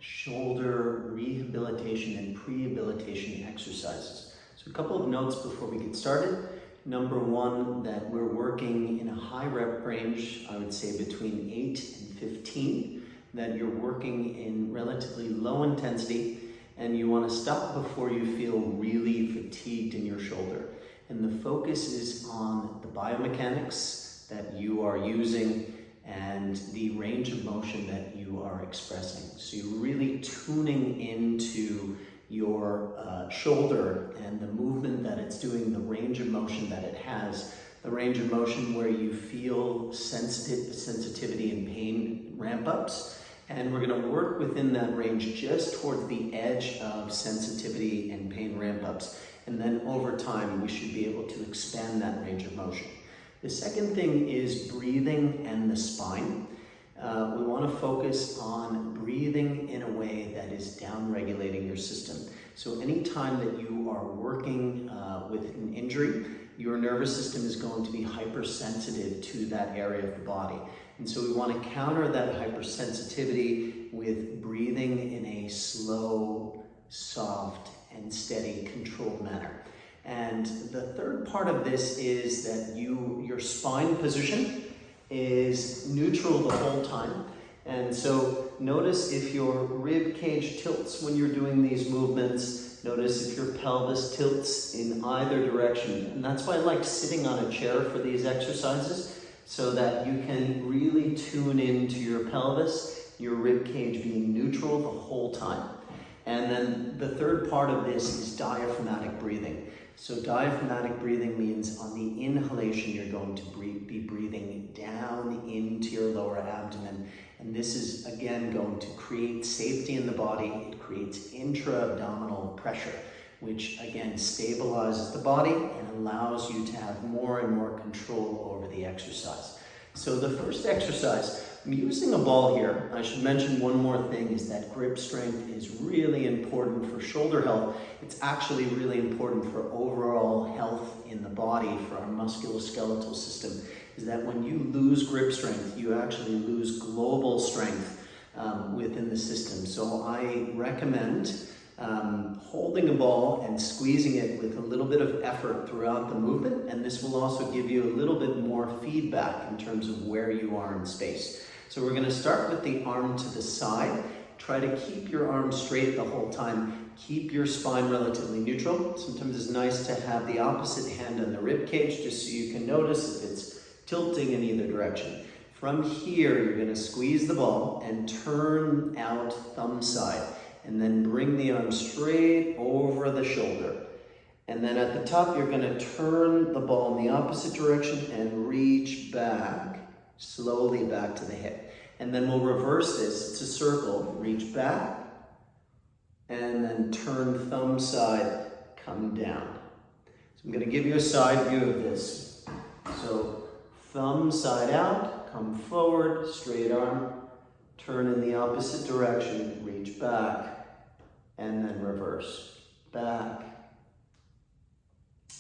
shoulder rehabilitation and prehabilitation exercises. So a couple of notes before we get started. Number one, that we're working in a high rep range, I would say between 8 and 15, that you're working in relatively low intensity, and you want to stop before you feel really fatigued in your shoulder. And the focus is on the biomechanics that you are using and the range of motion that you are expressing. So you're really tuning into your shoulder and the movement that it's doing, the range of motion that it has, the range of motion where you feel sensitivity and pain ramp ups. And we're going to work within that range just towards the edge of sensitivity and pain ramp ups. And then over time, we should be able to expand that range of motion. The second thing is breathing and the spine. We want to focus on breathing in a way that is down-regulating your system. So anytime that you are working with an injury, your nervous system is going to be hypersensitive to that area of the body. And so we want to counter that hypersensitivity with breathing in a slow, soft, and steady, controlled manner. And the third part of this is that your spine position is neutral the whole time. And so notice if your rib cage tilts when you're doing these movements. Notice if your pelvis tilts in either direction. And that's why I like sitting on a chair for these exercises, so that you can really tune into your pelvis, your rib cage being neutral the whole time. And then the third part of this is diaphragmatic breathing. So diaphragmatic breathing means on the inhalation, you're going to be breathing down into your lower abdomen. And this is, again, going to create safety in the body. It creates intra-abdominal pressure, which, again, stabilizes the body and allows you to have more and more control over the exercise. So the first exercise, I'm using a ball here. I should mention one more thing, is that grip strength is really important for shoulder health. It's actually really important for overall health in the body, for our musculoskeletal system, is that when you lose grip strength, you actually lose global strength within the system. So I recommend holding a ball and squeezing it with a little bit of effort throughout the movement, and this will also give you a little bit more feedback in terms of where you are in space. So we're going to start with the arm to the side. Try to keep your arm straight the whole time. Keep your spine relatively neutral. Sometimes it's nice to have the opposite hand on the rib cage just so you can notice if it's tilting in either direction. From here, you're going to squeeze the ball and turn out thumb side, and then bring the arm straight over the shoulder. And then at the top, you're going to turn the ball in the opposite direction and reach back, slowly back to the hip. And then we'll reverse this. It's a circle. Reach back, and then turn thumb side, come down. So I'm going to give you a side view of this. So thumb side out, come forward, straight arm, turn in the opposite direction, reach back, and then reverse, back.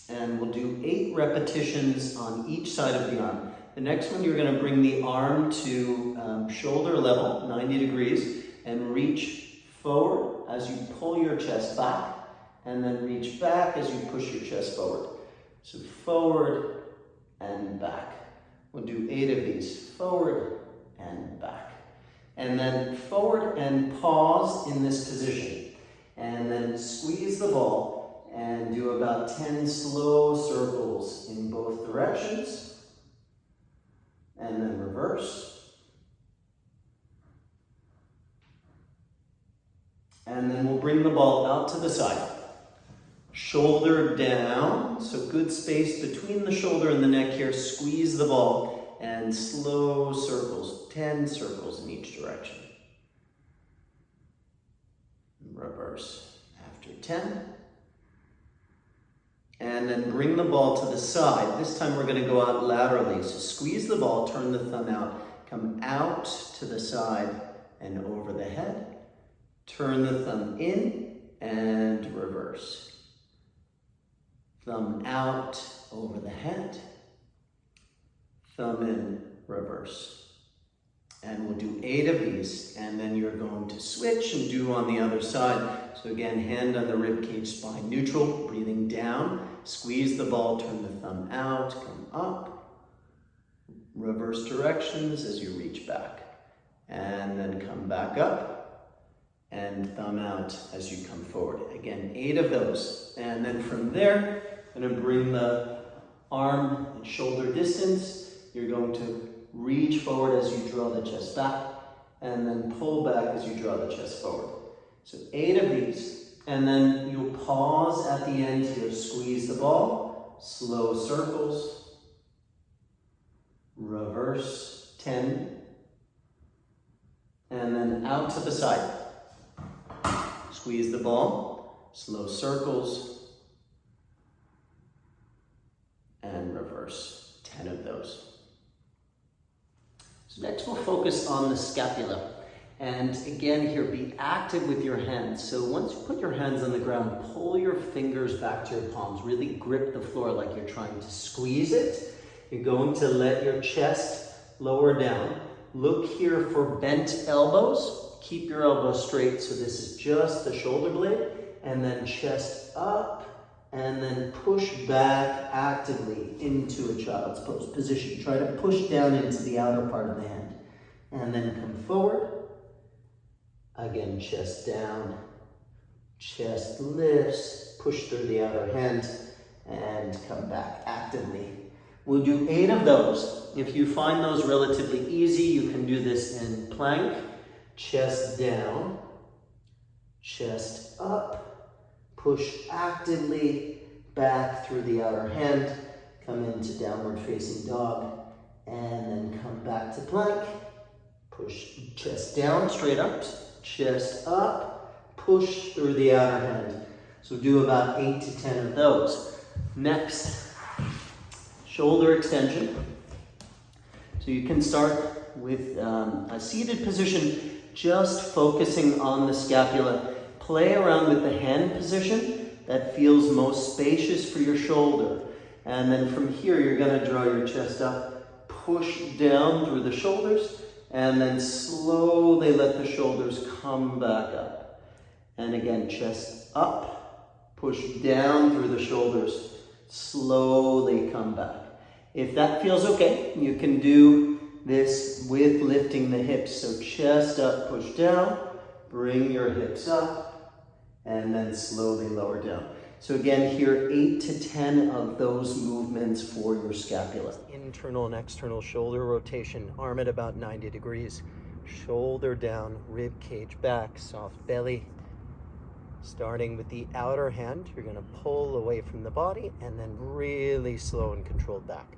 And we'll do 8 repetitions on each side of the arm. The next one, you're going to bring the arm to shoulder level, 90 degrees, and reach forward as you pull your chest back, and then reach back as you push your chest forward. So forward and back. We'll do 8 of these, forward and back. And then forward and pause in this position. And then squeeze the ball and do about 10 slow circles in both directions. And then reverse. And then we'll bring the ball out to the side. Shoulder down, so good space between the shoulder and the neck here. Squeeze the ball and slow circles, 10 circles in each direction. Reverse after 10. And then bring the ball to the side. This time we're going to go out laterally. So squeeze the ball, turn the thumb out, come out to the side and over the head. Turn the thumb in and reverse. Thumb out, over the head. Thumb in, reverse. And we'll do 8 of these, and then you're going to switch and do on the other side. So again, hand on the rib cage, spine neutral, breathing down, squeeze the ball, turn the thumb out, come up, reverse directions as you reach back, and then come back up, and thumb out as you come forward. Again, 8 of those, and then from there, I'm going to bring the arm and shoulder distance. You're going to reach forward as you draw the chest back, and then pull back as you draw the chest forward. So 8 of these, and then you'll pause at the end here, squeeze the ball, slow circles, reverse 10, and then out to the side. Squeeze the ball, slow circles, and reverse 10 of those. So next we'll focus on the scapula. And again here, be active with your hands. So once you put your hands on the ground, pull your fingers back to your palms. Really grip the floor like you're trying to squeeze it. You're going to let your chest lower down. Look here for bent elbows. Keep your elbows straight. So this is just the shoulder blade. And then chest up. And then push back actively into a child's pose position. Try to push down into the outer part of the hand. And then come forward. Again, chest down, chest lifts, push through the outer hand, and come back actively. We'll do 8 of those. If you find those relatively easy, you can do this in plank. Chest down, chest up, push actively back through the outer hand, come into downward facing dog, and then come back to plank. Push chest down, straight up, chest up, push through the outer hand. So do about 8 to 10 of those. Next, shoulder extension. So you can start with a seated position, just focusing on the scapula. Play around with the hand position that feels most spacious for your shoulder. And then from here, you're going to draw your chest up, push down through the shoulders, and then slowly let the shoulders come back up. And again, chest up, push down through the shoulders, slowly come back. If that feels okay, you can do this with lifting the hips. So chest up, push down, bring your hips up, and then slowly lower down. So again, here, 8 to 10 of those movements for your scapula. Internal and external shoulder rotation, arm at about 90 degrees, shoulder down, rib cage back, soft belly. Starting with the outer hand, you're gonna pull away from the body and then really slow and controlled back.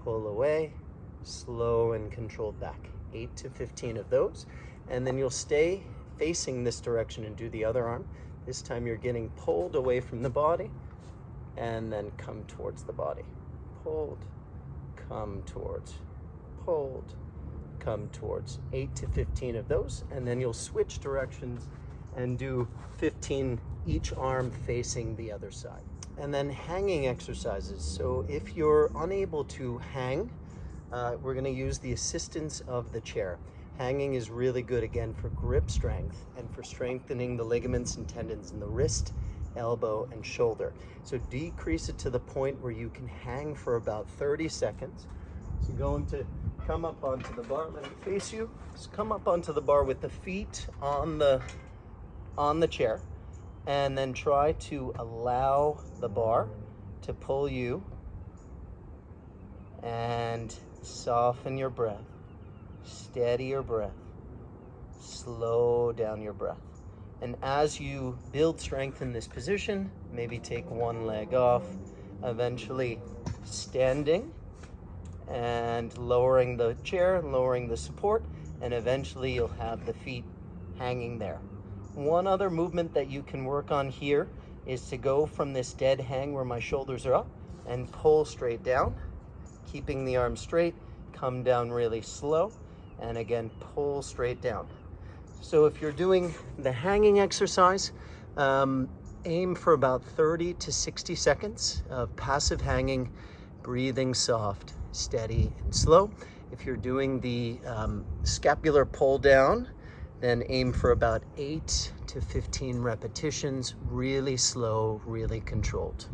Pull away, slow and controlled back. 8 to 15 of those. And then you'll stay facing this direction and do the other arm. This time you're getting pulled away from the body and then come towards the body. Pulled, come towards, pulled, come towards. 8 to 15 of those. And then you'll switch directions and do 15 each arm facing the other side. And then hanging exercises. So if you're unable to hang, we're going to use the assistance of the chair. Hanging is really good, again, for grip strength and for strengthening the ligaments and tendons in the wrist, elbow, and shoulder. So decrease it to the point where you can hang for about 30 seconds. So you're going to come up onto the bar. Let me face you. Just come up onto the bar with the feet on the chair, and then try to allow the bar to pull you, and soften your breath. Steady your breath. Slow down your breath. And as you build strength in this position, maybe take one leg off, eventually standing and lowering the chair, lowering the support, and eventually you'll have the feet hanging there. One other movement that you can work on here is to go from this dead hang where my shoulders are up and pull straight down, keeping the arms straight, come down really slow, and again, pull straight down. So if you're doing the hanging exercise, aim for about 30 to 60 seconds of passive hanging, breathing soft, steady, and slow. If you're doing the scapular pull down, then aim for about 8 to 15 repetitions, really slow, really controlled.